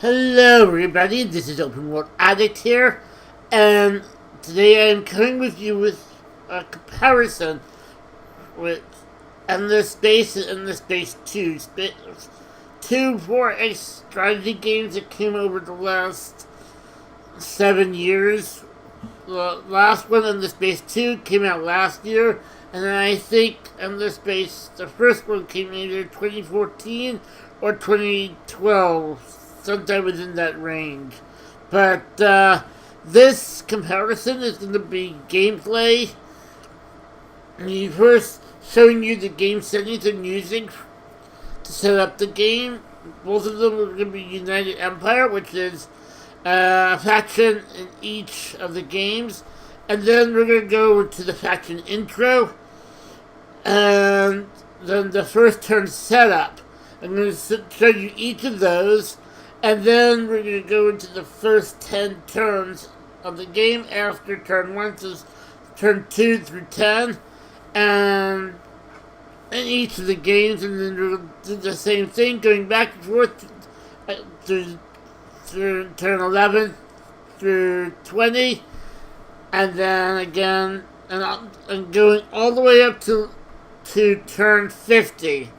Hello everybody, this is OpenWorldAddict here, and today I am coming with you with a comparison with Endless Space and Endless Space 2. Two 4X strategy games that came over the last 7 years. The last one, Endless Space 2, came out last year, and then I think Endless Space, the first one, came either 2014 or 2012. Sometime within that range. But this comparison is going to be gameplay. Me first showing you the game settings I'm using to set up the game. Both of them are going to be United Empire, which is a faction in each of the games. And then we're going to go to the faction intro. And then the first turn setup. I'm going to show you each of those. And then we're going to go into the first 10 turns of the game after turn 1 to turn 2 through 10. And in each of the games, and then we'll do the same thing, going back and forth through turn 11 through 20. And then again, and going all the way up to turn 50.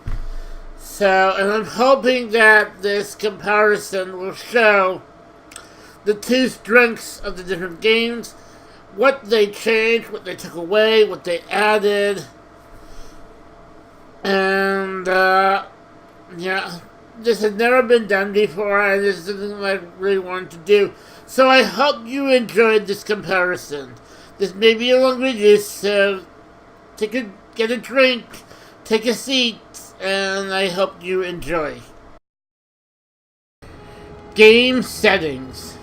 So, and I'm hoping that this comparison will show the two strengths of the different games, what they changed, what they took away, what they added, and, yeah, this has never been done before, and this is something I really wanted to do. So I hope you enjoyed this comparison. This may be a long video, so get a drink, take a seat, and I hope you enjoy. Game settings.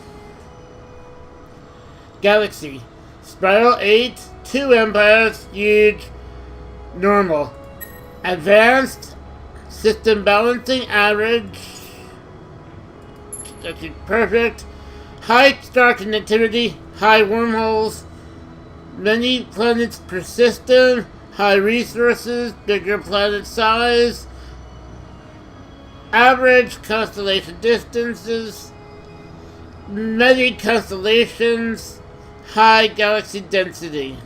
Galaxy. Spiral 8, 2 empires, huge, normal. Advanced, system balancing, average, that's perfect. High star connectivity, high wormholes, many planets per system, high resources, bigger planet size, average constellation distances, many constellations, high galaxy density.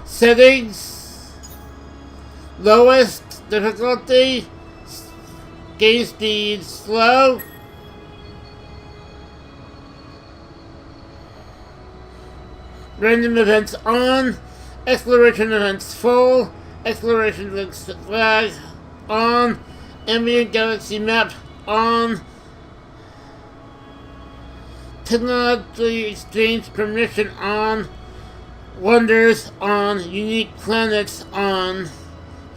Settings: lowest difficulty, game speed slow, random events on, exploration events full, exploration links flag on, ambient galaxy map on, technology exchange permission on, wonders on, unique planets on,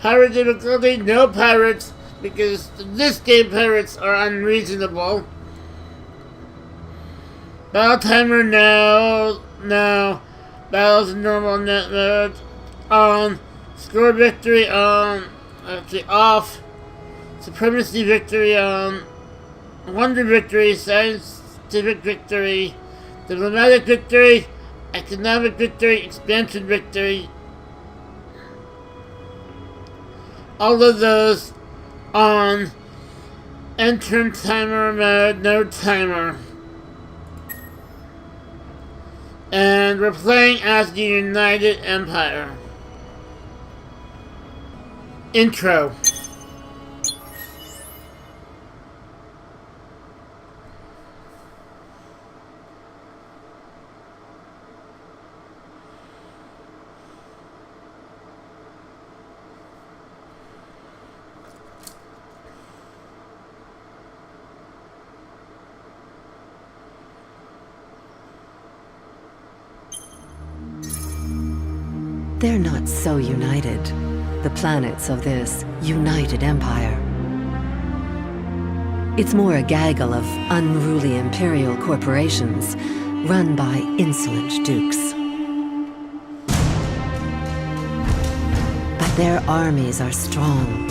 pirate difficulty, no pirates, because in this game pirates are unreasonable. Battle timer, no. Battles normal net mode on. Score victory on. Actually off. Supremacy victory on. Wonder victory. Scientific victory. Diplomatic victory. Economic victory. Expansion victory. All of those on. Enter timer mode. No timer. And we're playing as the United Empire. Intro. They're not so united, the planets of this united empire. It's more a gaggle of unruly imperial corporations run by insolent dukes. But their armies are strong,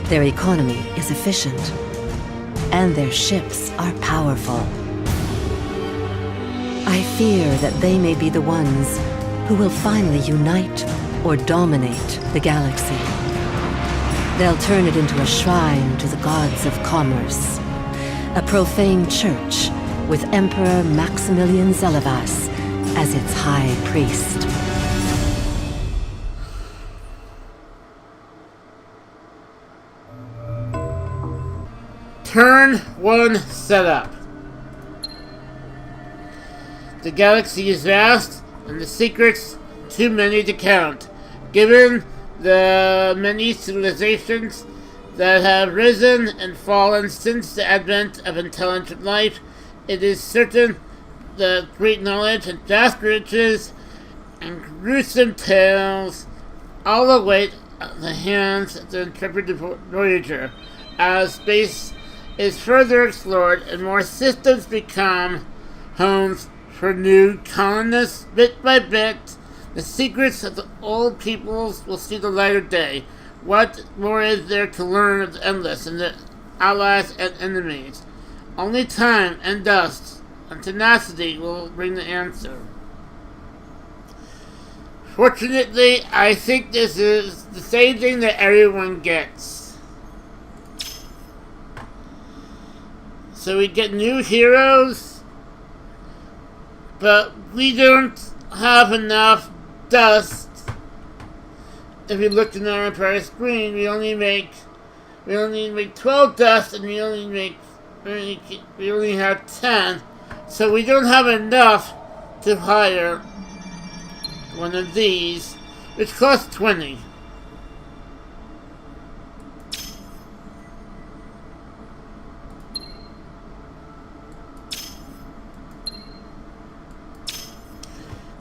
their economy is efficient, and their ships are powerful. I fear that they may be the ones who will finally unite or dominate the galaxy. They'll turn it into a shrine to the gods of commerce a profane church with Emperor Maximilian Zelivas as its high priest. Turn 1 setup. The galaxy is vast, and the secrets too many to count. Given the many civilizations that have risen and fallen since the advent of intelligent life, it is certain that great knowledge and vast riches and gruesome tales all await the hands of the intrepid voyager. As space is further explored and more systems become homes for new colonists, bit by bit, the secrets of the old peoples will see the light of day. What more is there to learn of the endless and the allies and enemies? Only time and dust and tenacity will bring the answer. Fortunately, I think this is the same thing that everyone gets. So we get new heroes, but we don't have enough dust. If you look in our Empire screen, we only make 12 dust, and we only have 10. So we don't have enough to hire one of these, which costs 20.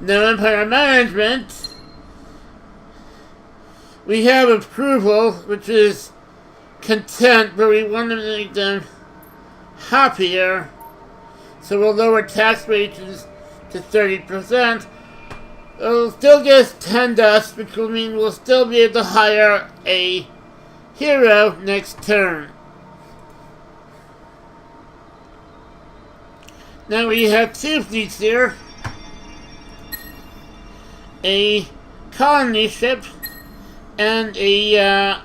Now, Empire Management, we have approval, which is content, but we want to make them happier, so we'll lower tax rates to 30%. It'll still get us 10 dust, which will mean we'll still be able to hire a hero next turn. Now we have two fleets here. A colony ship and a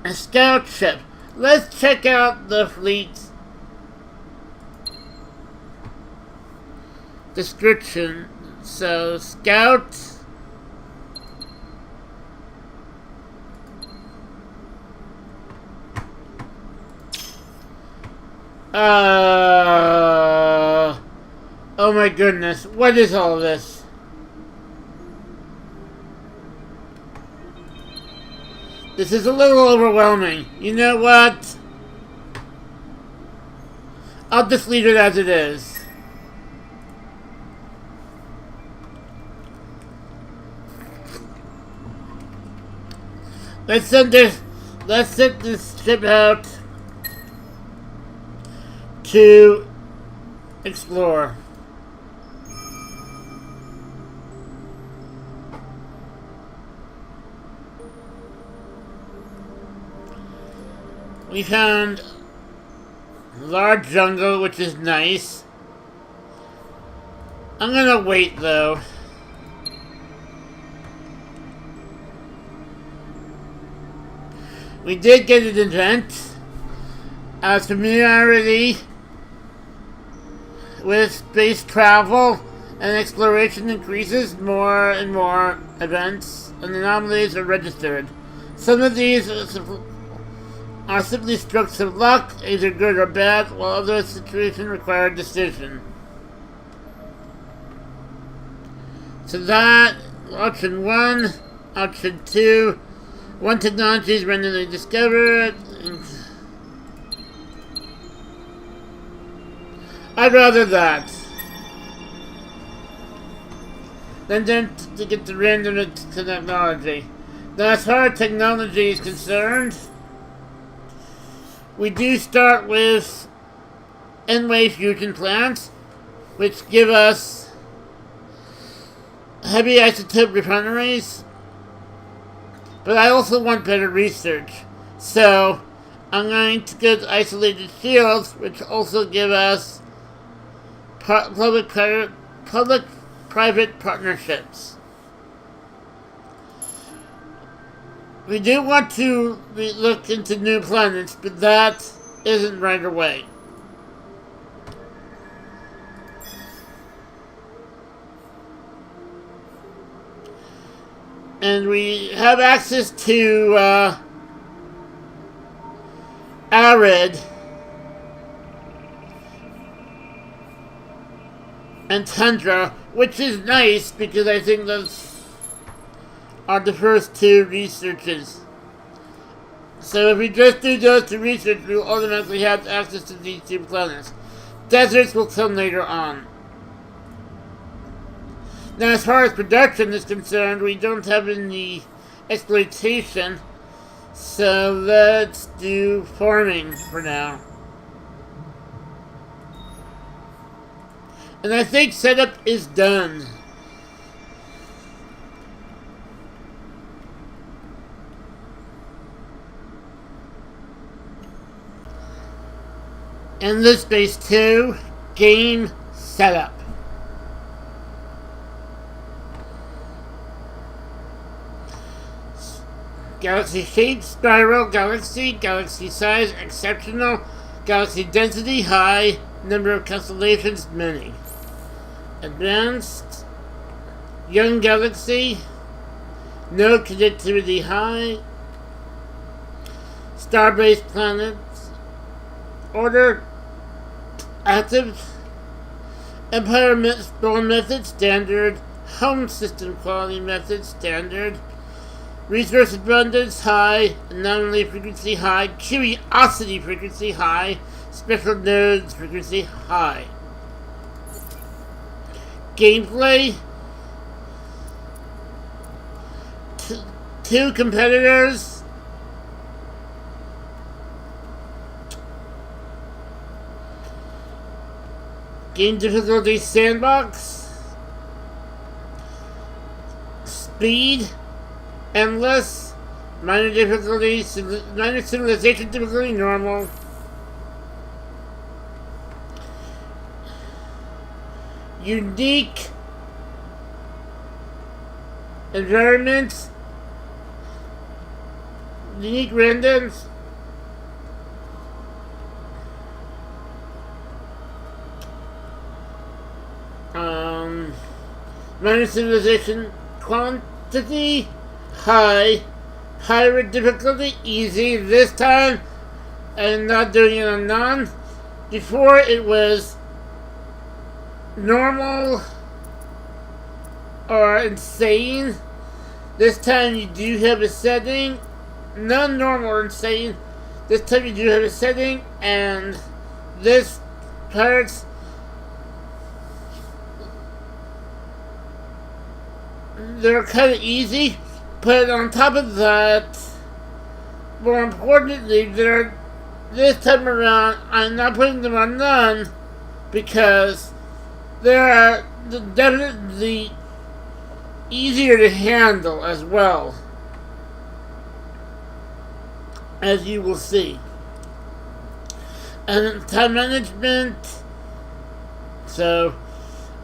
scout ship. Let's check out the fleet description. So, scout, oh my goodness, what is all this? This is a little overwhelming. You know what? I'll just leave it as it is. Let's send this ship out to explore. We found a large jungle, which is nice. I'm gonna wait though. We did get an event. As familiarity with space travel and exploration increases, more and more events and anomalies are registered. Some of these are simply strokes of luck, either good or bad, while other situations require a decision. So that, option 1, option 2, one technology is randomly discovered. I'd rather that than to get the random technology. Now, as far as technology is concerned, we do start with N-wave fusion plants, which give us heavy isotope refineries. But I also want better research. So I'm going to go to isolated shields, which also give us public-private partnerships. We do want to look into new planets, but that isn't right away. And we have access to arid and tundra, which is nice because I think those are the first two researches. So if we just do those two research, we'll automatically have access to these two planets. Deserts will come later on. Now, as far as production is concerned, we don't have any exploitation, so let's do farming for now. And I think setup is done. Endless Space 2 game setup. Galaxy shape, spiral, galaxy size, exceptional, galaxy density, high, number of constellations, many. Advanced, young galaxy, no connectivity, high, star-based planets, order, active, empire spawn method, standard, home system quality method, standard, resource abundance, high, anomaly frequency, high, curiosity frequency, high, special nodes frequency, high. Gameplay, two competitors, game difficulty sandbox, speed, endless, minor difficulty, minor civilization difficulty, normal. Unique environments, unique randoms, minor civilization quantity, high, pirate difficulty, easy. This time I'm not doing it on none. Before it was normal or insane. This time you do have a setting, non-normal or insane. This time you do have a setting, and this pirates, they're kind of easy. But on top of that, more importantly, this time around I'm not putting them on none because they are definitely easier to handle as well, as you will see. And time management, so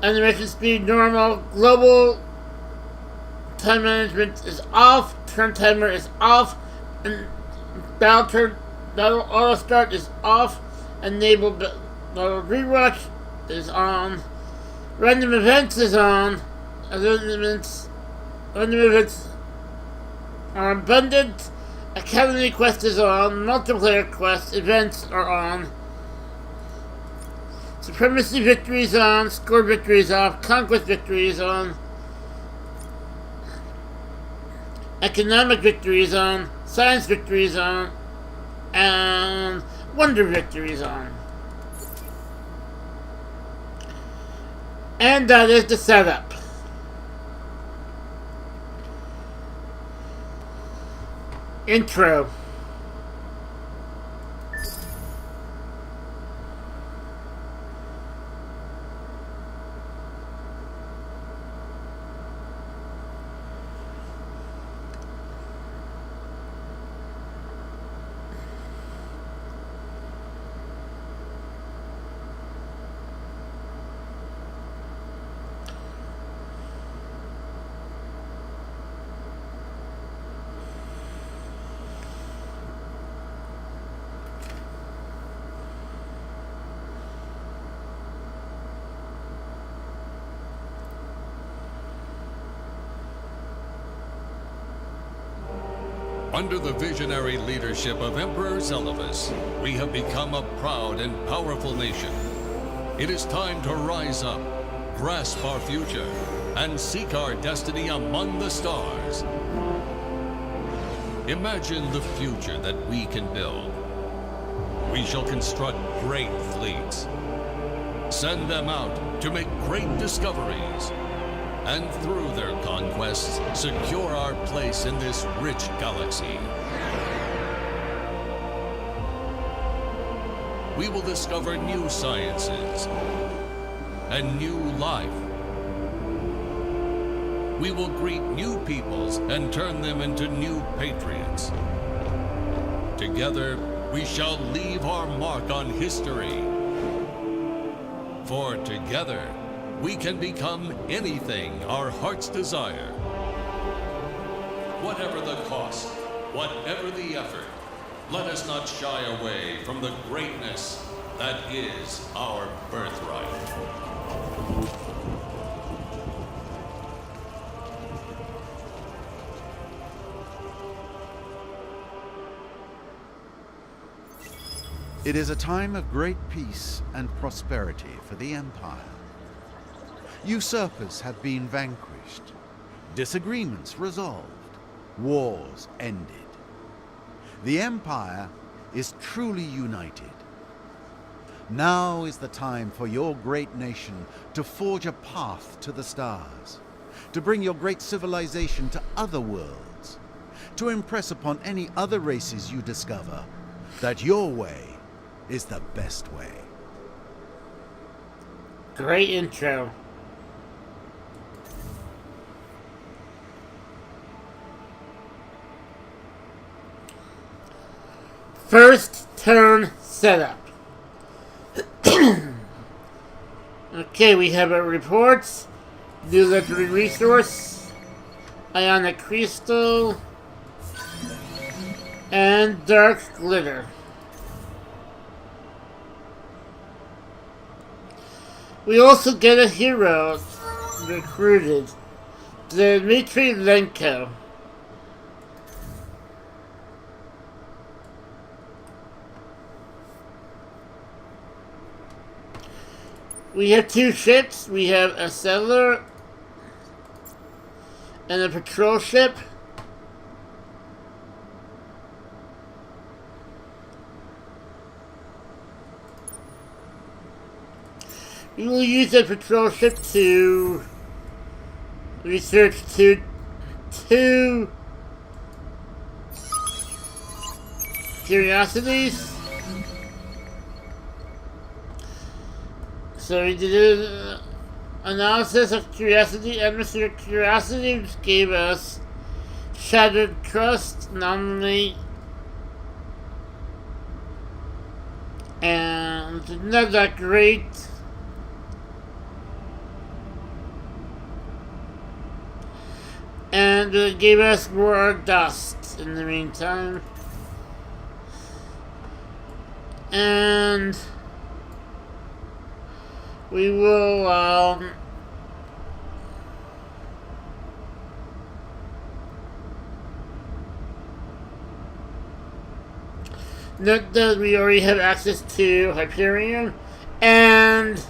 animation speed normal, global time management is off, turn timer is off, and battle auto start is off, enable battle rewatch is on, random events is on, random events are abundant, academy quest is on, multiplayer quest events are on, supremacy victory is on, score victory is off, conquest victory is on, economic victory is on, science victory is on, and wonder victory is on. And that is the setup. Intro. Under the visionary leadership of Emperor Zelivus, we have become a proud and powerful nation. It is time to rise up, grasp our future, and seek our destiny among the stars. Imagine the future that we can build. We shall construct great fleets, send them out to make great discoveries, and through their conquests, secure our place in this rich galaxy. We will discover new sciences and new life. We will greet new peoples and turn them into new patriots. Together, we shall leave our mark on history. For together, we can become anything our hearts desire. Whatever the cost, whatever the effort, let us not shy away from the greatness that is our birthright. It is a time of great peace and prosperity for the Empire. Usurpers have been vanquished, disagreements resolved, wars ended. The Empire is truly united. Now is the time for your great nation to forge a path to the stars, to bring your great civilization to other worlds, to impress upon any other races you discover that your way is the best way. Great intro. First turn setup. Okay, we have our reports. New legendary resource, ionic crystal, and dark glitter. We also get a hero recruited, Dmitry Lenko. We have two ships. We have a settler and a patrol ship. We will use the patrol ship to research two curiosities. So we did an analysis of curiosity, atmospheric curiosity, which gave us shattered crust, anomaly, and not that great. And it gave us more dust in the meantime. And we will note that we already have access to Hyperion, and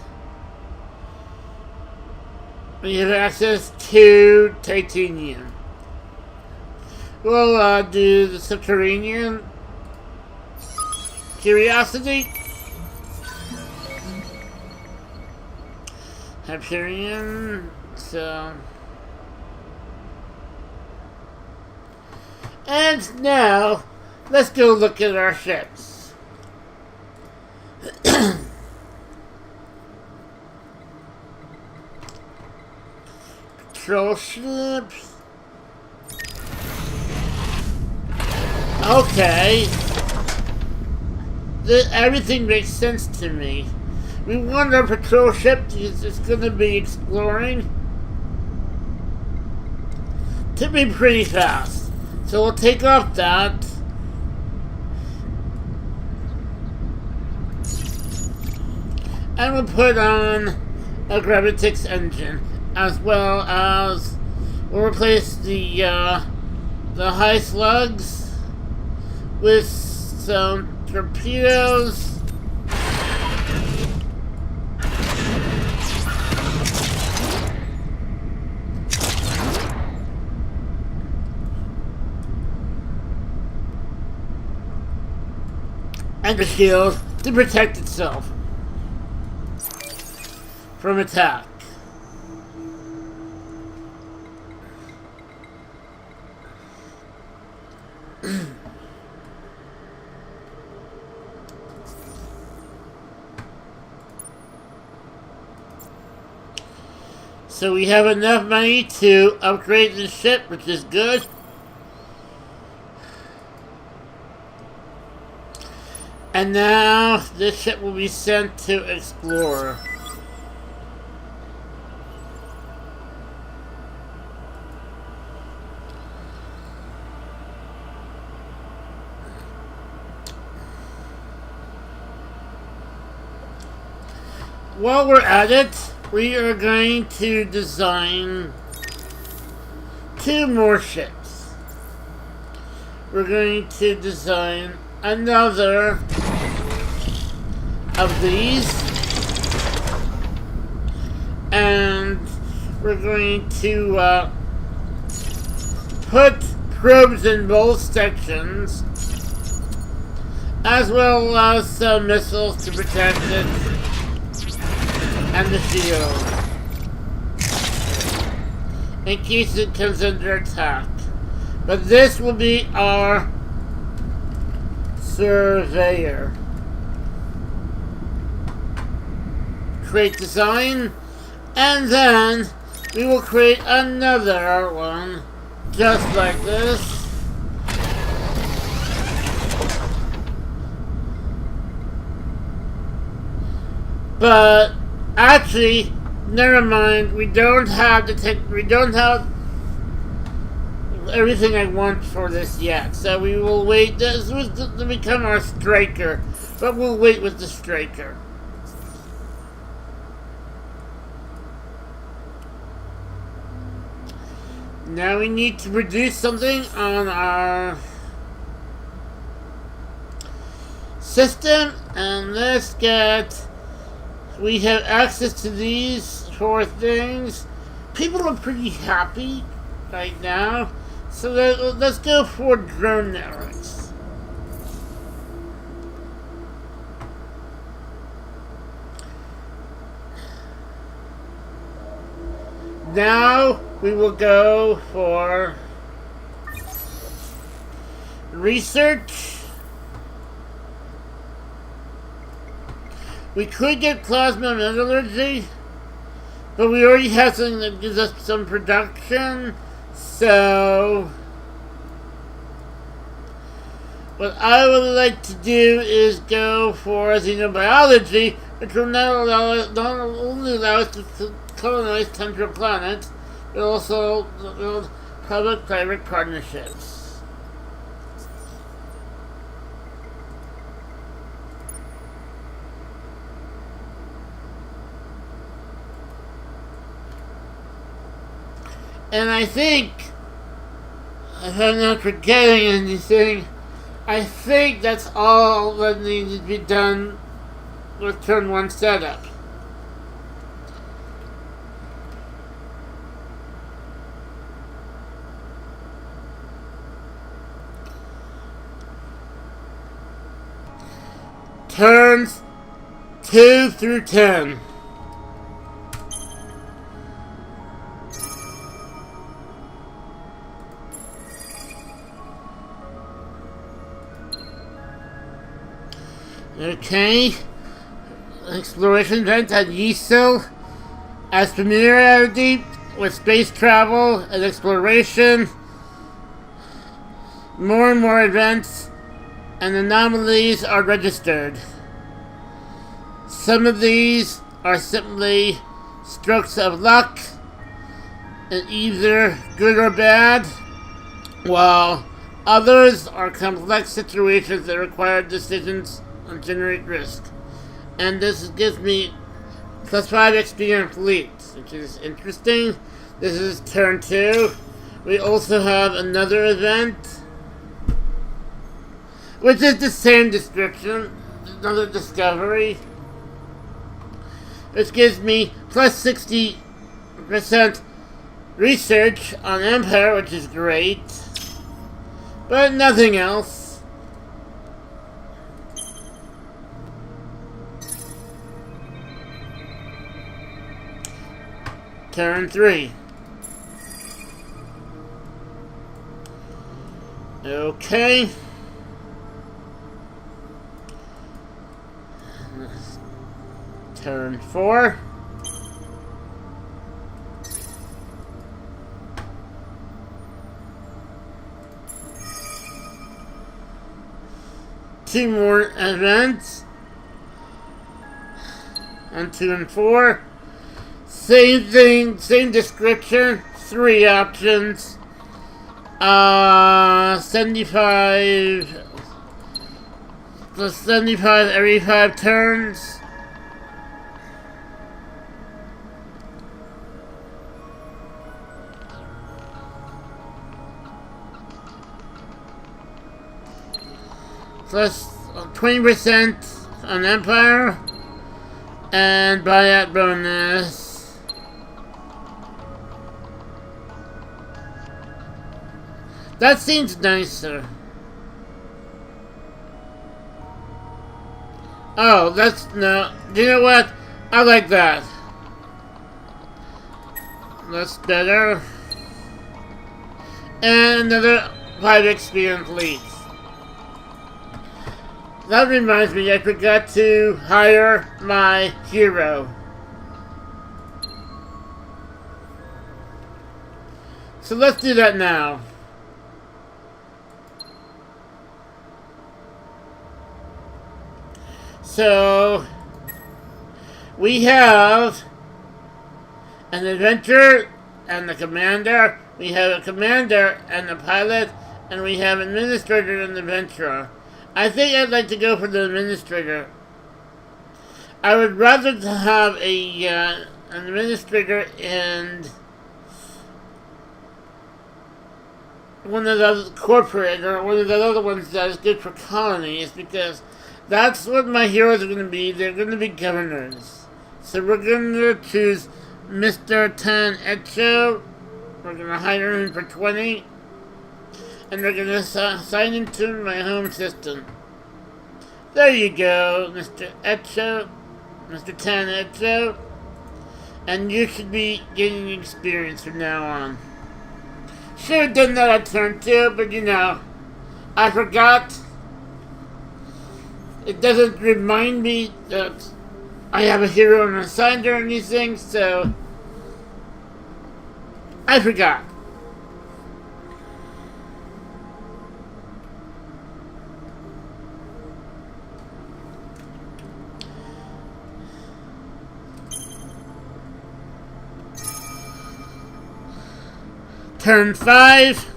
we have access to titanium. We'll do the subterranean curiosity. Hyperion, so... And now, let's go look at our ships. Patrol ships. Okay. Everything makes sense to me. We want our patrol ship because it's going to be exploring to be pretty fast. So we'll take off that. And we'll put on a Gravitix engine, as well as we'll replace the high slugs with some torpedoes. And a shield to protect itself from attack. So we have enough money to upgrade the ship, which is good. And now this ship will be sent to explore. While we're at it, we are going to design 2 more ships. We're going to design another of these, and we're going to put probes in both sections, as well as some missiles to protect it and the shield in case it comes under attack. But this will be our surveyor. Create design, and then we will create another one just like this. But actually, never mind. We don't have everything I want for this yet. So we will wait. This was to become our striker, but we'll wait with the striker. Now we need to produce something on our system, and let's get. We have access to these 4 things. People are pretty happy right now, so let's go for drone networks. Now we will go for research. We could get plasma metallurgy, but we already have something that gives us some production, so what I would like to do is go for xenobiology, which will not only allow us to colonize tundra planets, but also build public-private partnerships. And I think, if I'm not forgetting anything, I think that's all that needs to be done with turn 1 setup. Turns 2 through 10. Okay. Exploration event at Yiso. As familiarity with space travel and exploration, more and more events and anomalies are registered. Some of these are simply strokes of luck, and either good or bad, while others are complex situations that require decisions and generate risk. And this gives me +5 XP on fleets, which is interesting. This is turn 2. We also have another event which is the same description, another discovery, which gives me plus 60% research on Empire, which is great, but nothing else. Turn 3. Okay. Turn 4. Two more events. On 2 and 4. Same thing, same description. 3 options. 75 plus 75 every 5 turns. Plus 20% on Empire, and buyout bonus. That seems nicer. Oh, that's no. You know what? I like that. That's better. And another 5 experience leads. That reminds me, I forgot to hire my hero. So let's do that now. So we have an adventurer and the commander. We have a commander and a pilot, and we have an administrator and adventurer. I think I'd like to go for the administrator. I would rather have an administrator and one of the corporate or one of the other ones that is good for colonies, because that's what my heroes are going to be. They're going to be governors. So we're going to choose Mr. Tan Echo. We're going to hire him for 20. And we're going to sign into my home system. There you go, Mr. Echo. Mr. Tan Echo. And you should be getting experience from now on. Should have done that at turn 2, but you know, I forgot. It doesn't remind me that I have a hero and assigned during these things, so I forgot. Turn 5.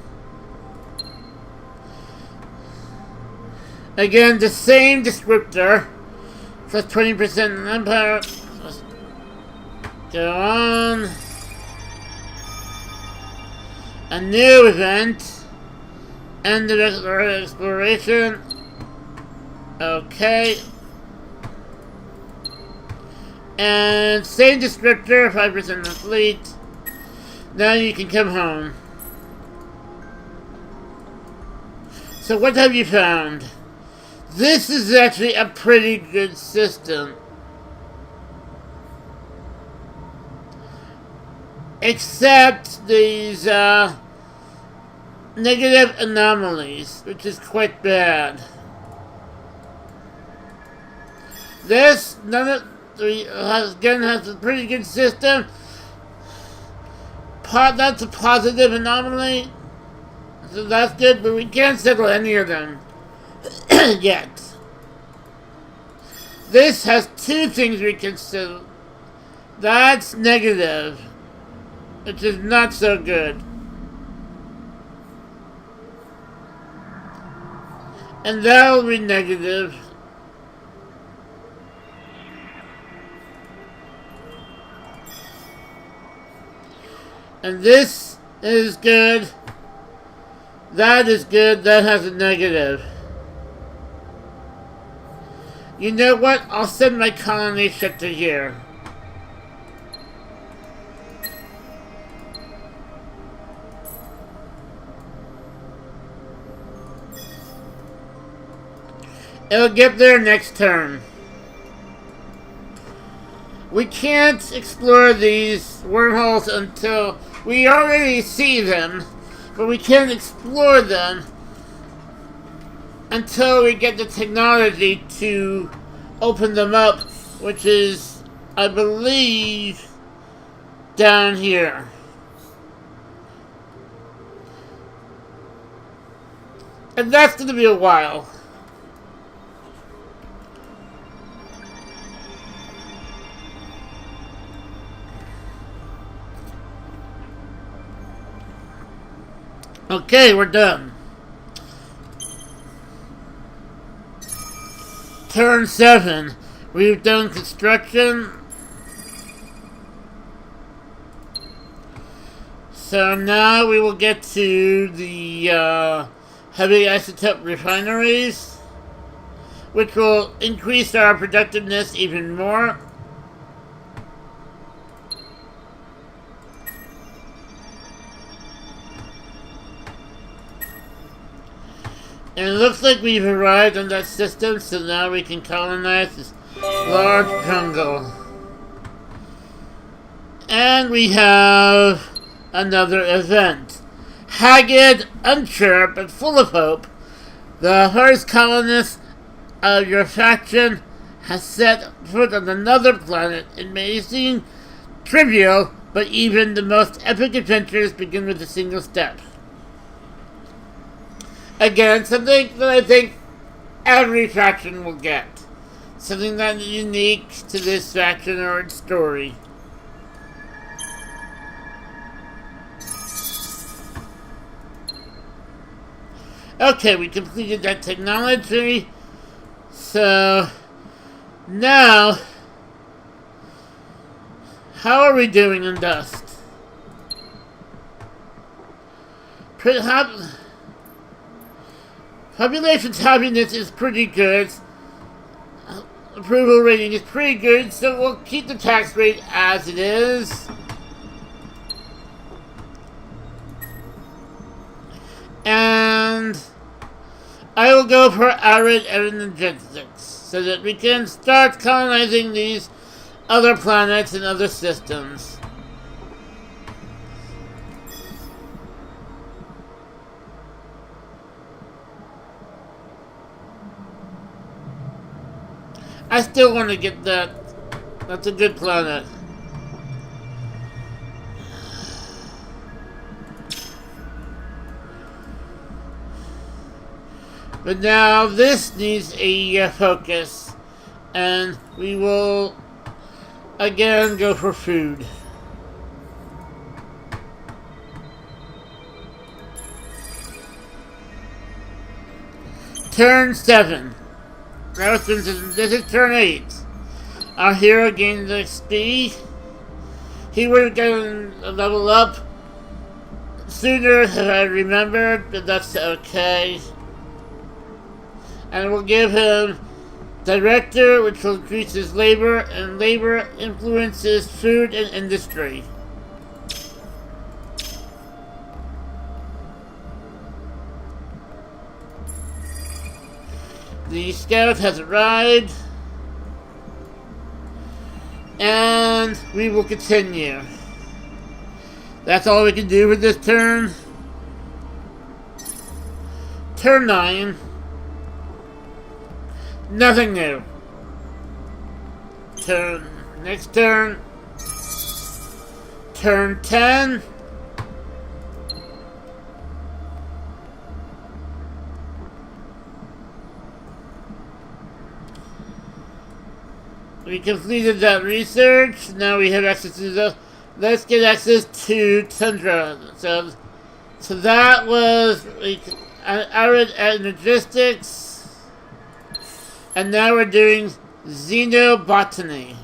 Again, the same descriptor. Plus 20% in Empire. Let's go on. A new event. End of exploration. Okay. And same descriptor, 5% of the fleet. Now you can come home. So what have you found? This is actually a pretty good system. Except these negative anomalies, which is quite bad. This, again, has a pretty good system. That's a positive anomaly. So that's good, but we can't settle any of them yet. This has 2 things we can settle. That's negative, which is not so good. And that'll be negative. And this is good. That is good. That has a negative. You know what? I'll send my colony ship to here. It'll get there next turn. We can't explore these wormholes until we already see them, but we can't explore them until we get the technology to open them up, which is, I believe, down here. And that's going to be a while. Okay, we're done. Turn 7. We've done construction. So now we will get to the heavy isotope refineries, which will increase our productiveness even more. And it looks like we've arrived on that system, so now we can colonize this large jungle. And we have another event. Haggard, unsure, but full of hope, the first colonist of your faction has set foot on another planet. It may seem trivial, but even the most epic adventures begin with a single step. Again, something that I think every faction will get. Something that is unique to this faction or its story. Okay, we completed that technology. So, now, how are we doing in Dust? Population's happiness is pretty good. Approval rating is pretty good, so we'll keep the tax rate as it is. And I will go for arid energetics so that we can start colonizing these other planets and other systems. I still want to get that. That's a good planet. But now this needs a focus. And we will again go for food. Turn 7. This is turn 8. Our hero gains XP. He would have gotten a level up sooner if I remembered, but that's okay. And we'll give him Director, which will increase his labor, and labor influences food and industry. The scout has arrived, and we will continue. That's all we can do with this turn. Turn 9. Nothing new. Next turn. Turn 10. We completed that research. Now we have access to the. Let's get access to Tundra. So that was arid logistics, and now we're doing xenobotany.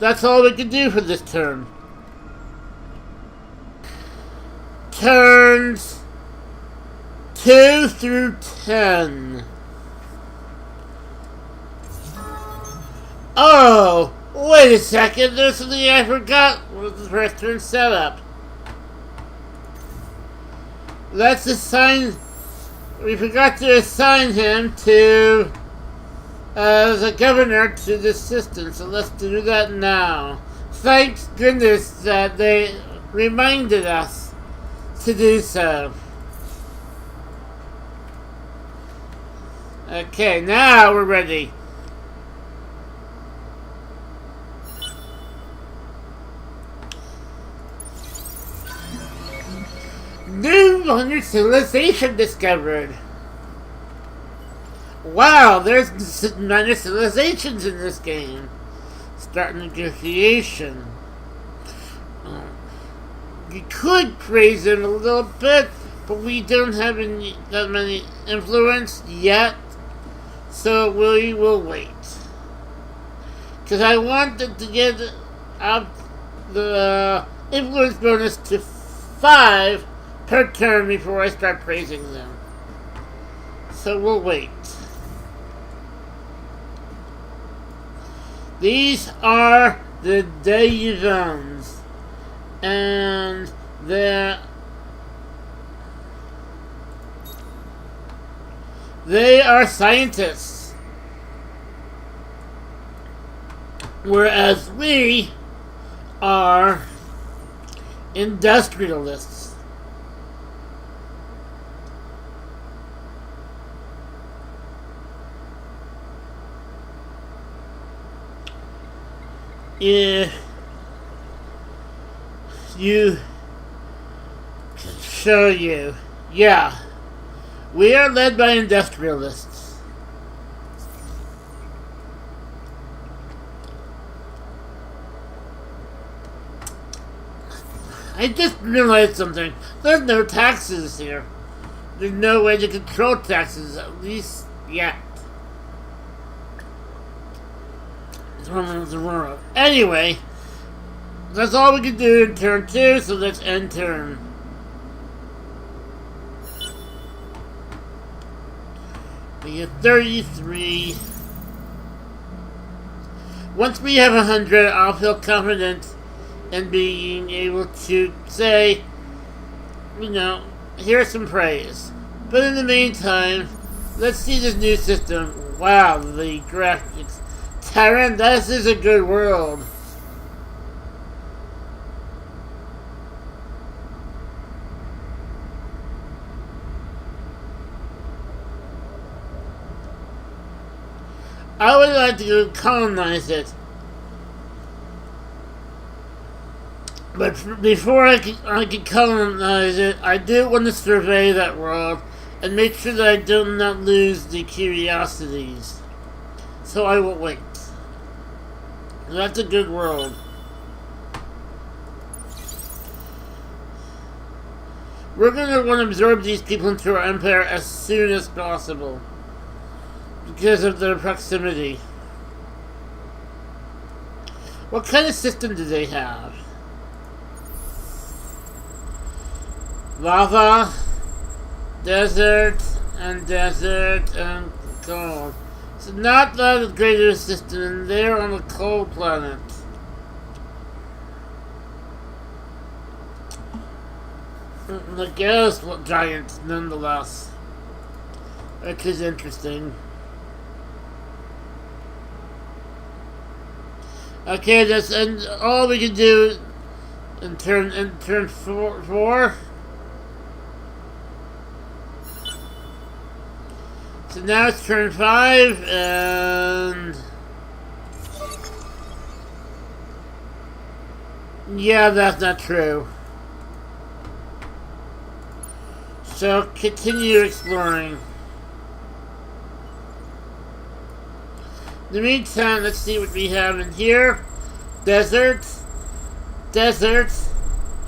that's all we can do for this turn. Turns 2 through 10. Oh, wait a second. There's something I forgot with the first turn setup. Let's assign... We forgot to assign him to... as a governor to the system, so let's do that now. Thank goodness that they reminded us to do so. Okay, now we're ready. New wonder civilization discovered. Wow, there's minor civilizations in this game. Start negotiation. You could praise him a little bit, but we don't have that many influence yet, so we will wait. Because I wanted to get up the influence bonus to 5 per turn before I start praising them. So we'll wait. These are the Dayvans, and they are scientists, whereas we are industrialists. If you can show you, yeah, we are led by industrialists. I just realized something. There's no taxes here. There's no way to control taxes, at least yet. Anyway, that's all we can do in turn 2, so let's end turn. We have 33. Once we have 100, I'll feel confident in being able to say, you know, here's some praise. But in the meantime, let's see this new system. Wow, the graphics. Tyrant, this is a good world. I would like to colonize it. But before I can colonize it, I do want to survey that world and make sure that I do not lose the curiosities. So I will wait. That's a good world. We're going to want to absorb these people into our empire as soon as possible, because of their proximity. What kind of system do they have? Lava, desert, and cold. It's not that greater system, and they're on a cold planet. The gas giants, nonetheless. Which is interesting. Okay, that's and all we can do in turn four. So now it's turn 5, and yeah, that's not true. So continue exploring. In the meantime, let's see what we have in here. Desert, a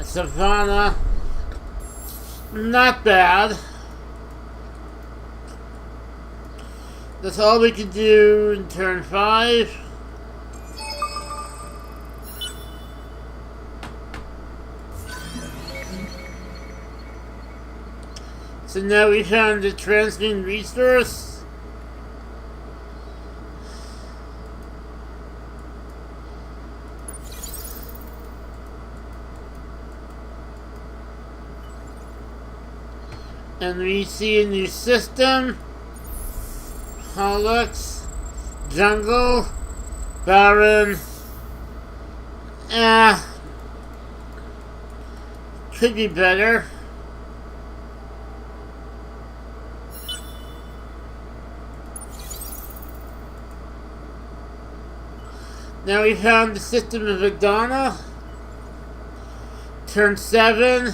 savanna. Not bad. That's all we can do in turn 5. So now we found the transmute resource. And we see a new system. Pollux, Jungle, Baron. Could be better. Now we found the system of Adana. Turn 7.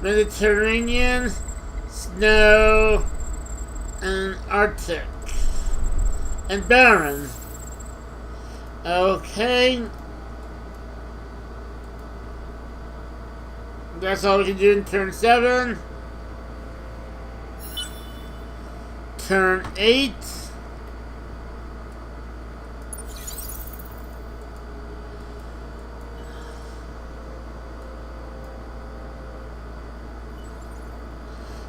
Mediterranean, Snow, and Arctic. And Barren. Okay. That's all we can do in turn 7. Turn 8.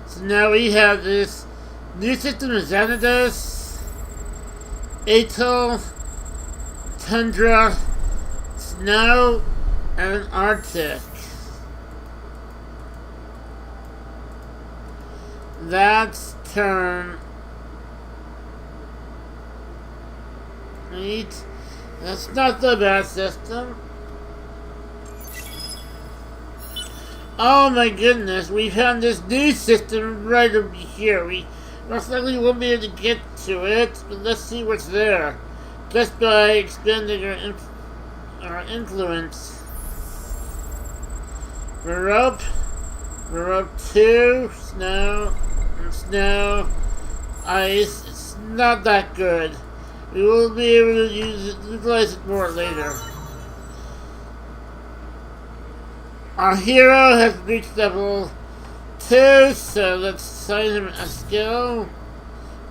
So now we have this new system of Xanados, Atoll, Tundra, Snow, and Arctic. That's turn 8. That's not the bad system. Oh my goodness, we found this new system right over here. We most likely won't be able to get to it, but let's see what's there. Just by expanding our influence. Europe 2, Snow, and Snow, Ice. It's not that good. We will be able to utilize it more later. Our hero has reached level 2, so let's assign him a skill.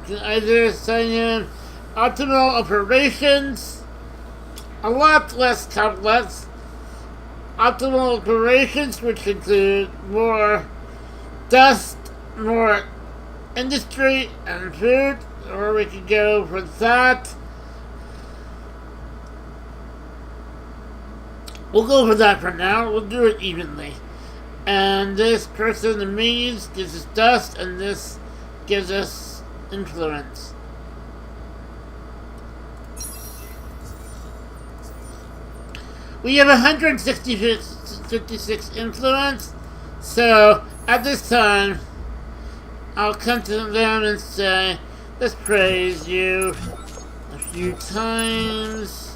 We can either assign him optimal operations, a lot less complex. Optimal operations, which include more dust, more industry, and food, or we could go for that. We'll go for that for now. We'll do it evenly. And this person, the means, gives us dust, and this gives us influence. We have 156 influence, so at this time, I'll come to them and say, let's praise you a few times.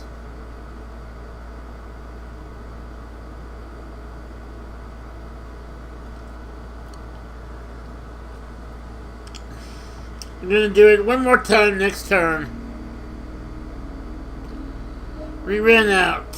I'm going to do it one more time next turn. We ran out.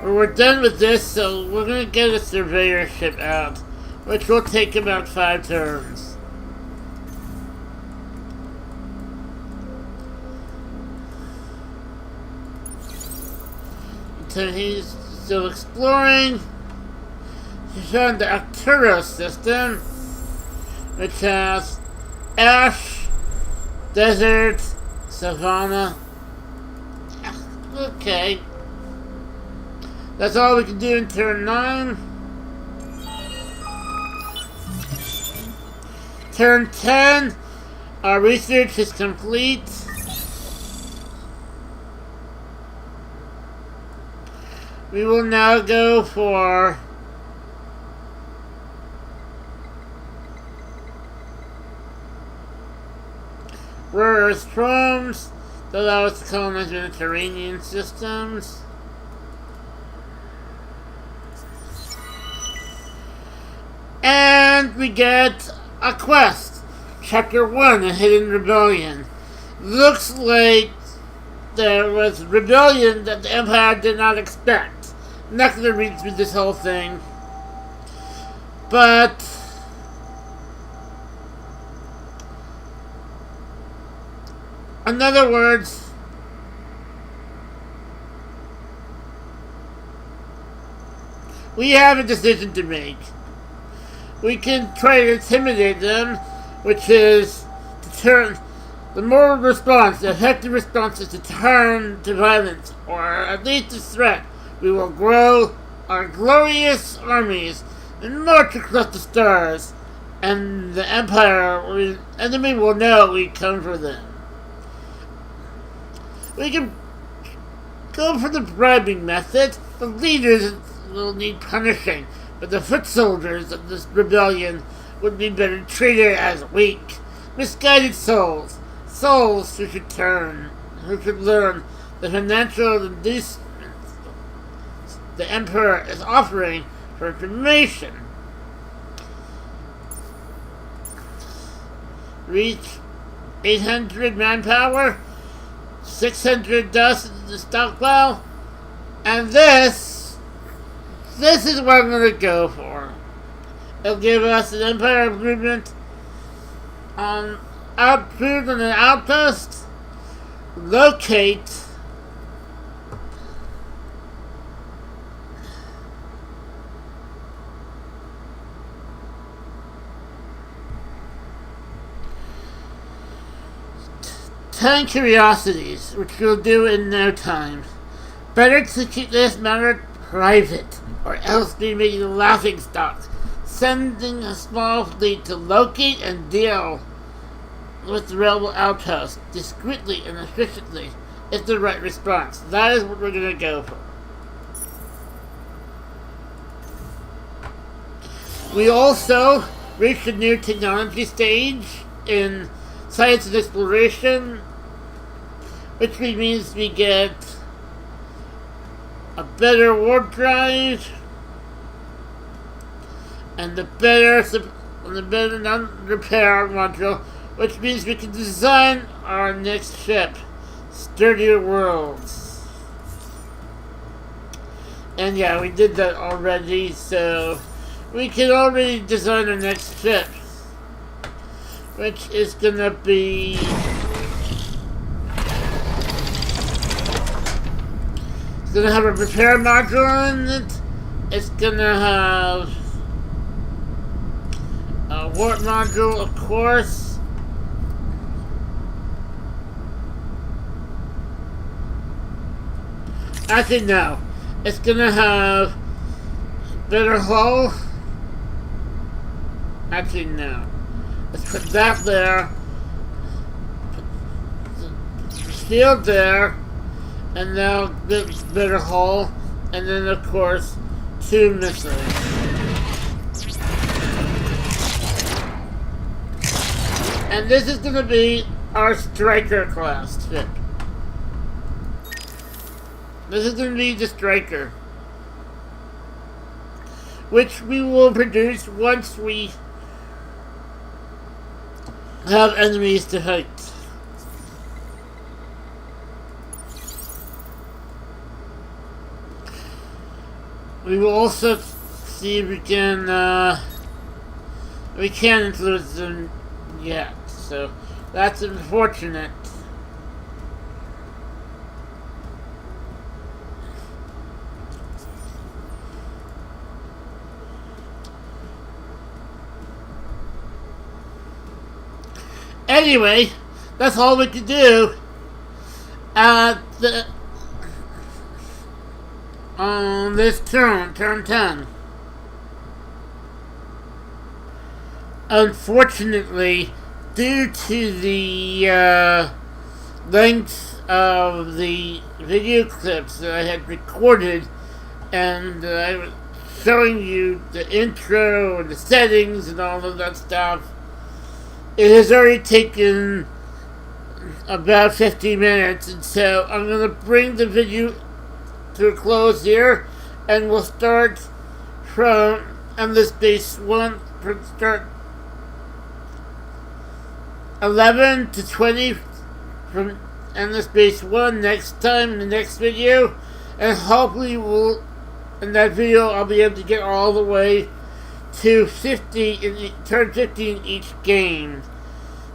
We're done with this, so we're going to get a surveyor ship out, which will take about 5 turns. So he's still exploring. He found the Arcturo system, which has ash, desert, savanna. Okay. That's all we can do in turn 9. Turn 10. Our research is complete. We will now go for rare earth chromes that allow us to colonize Mediterranean systems. And we get a quest. Chapter 1, A Hidden Rebellion. Looks like there was rebellion that the Empire did not expect. I'm not going to read through this whole thing. But In other words, we have a decision to make. We can try to intimidate them, which is to turn the moral response, the effective response is to turn to violence, or at least a threat. We will grow our glorious armies and march across the stars, and the enemy will know we come for them. We can go for the bribing method. The leaders will need punishing, but the foot soldiers of this rebellion would be better treated as weak, misguided souls who should learn the financial inducements the Emperor is offering for information. Reach 800 manpower, 600 dust in the stockpile, and this is what I'm going to go for. It'll give us an Empire improvement on food on an outpost, locate Ten curiosities, which we'll do in no time. Better to keep this matter private, or else we may be the laughing stock. Sending a small fleet to locate and deal with the rebel outpost discreetly and efficiently is the right response. That is what we're going to go for. We also reached a new technology stage in science and exploration, which means we get a better warp drive and the better non-repair module, which means we can design our next ship, Sturdier Worlds. And yeah, we did that already, so we can already design our next ship, which is gonna be it's gonna have a repair module in it. It's gonna have a warp module, of course. Actually, no. It's gonna have better hull. Actually, no. Let's put that there. Put the shield there. And now better hull. And then, of course, 2 missiles. And this is going to be our Striker class ship. This is going to be the Striker, which we will produce once we have enemies to fight. We will also see if we can influence them yet, so that's unfortunate. Anyway, that's all we can do on this turn 10. Unfortunately, due to the length of the video clips that I had recorded, and I was showing you the intro and the settings and all of that stuff, it has already taken about 50 minutes, and so I'm going to bring the video to a close here, and we'll start from Endless Space 1, start 11 to 20 from Endless Space 1 next time in the next video, and hopefully in that video I'll be able to get all the way to 50 turn 50 in each game.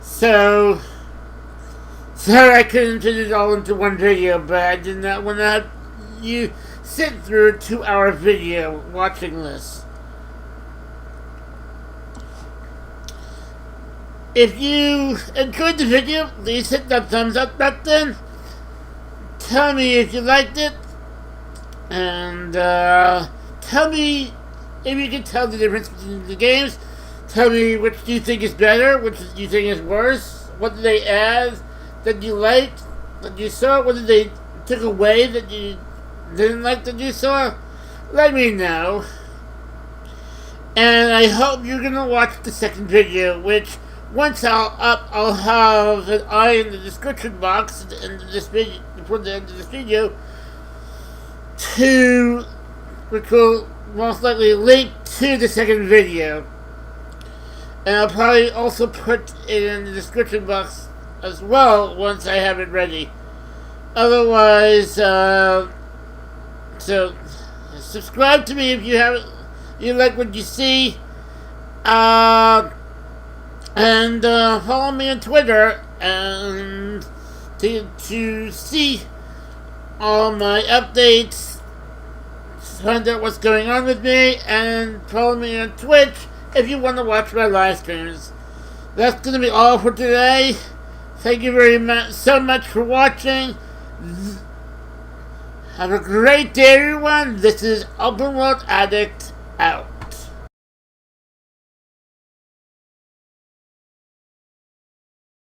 So Sorry I couldn't fit it all into one video, but I did not want to have you sit through a 2-hour video watching this. If you enjoyed the video, please hit that thumbs up button. Tell me if you liked it. And tell me if you can tell the difference between the games. Tell me which do you think is better, which do you think is worse. What did they add that you liked, that you saw? What did they took away that you didn't like that you saw? Let me know. And I hope you're gonna watch the second video, which once I'll have an eye in the description box at the end of this video, before the end of this video, which will most likely link to the second video. And I'll probably also put it in the description box as well once I have it ready. Otherwise, so subscribe to me if you like what you see. And follow me on Twitter and to see all my updates, find out what's going on with me, and follow me on Twitch if you want to watch my live streams. That's going to be all for today. Thank you very much, so much for watching. Have a great day, everyone. This is OpenWorldAddict out.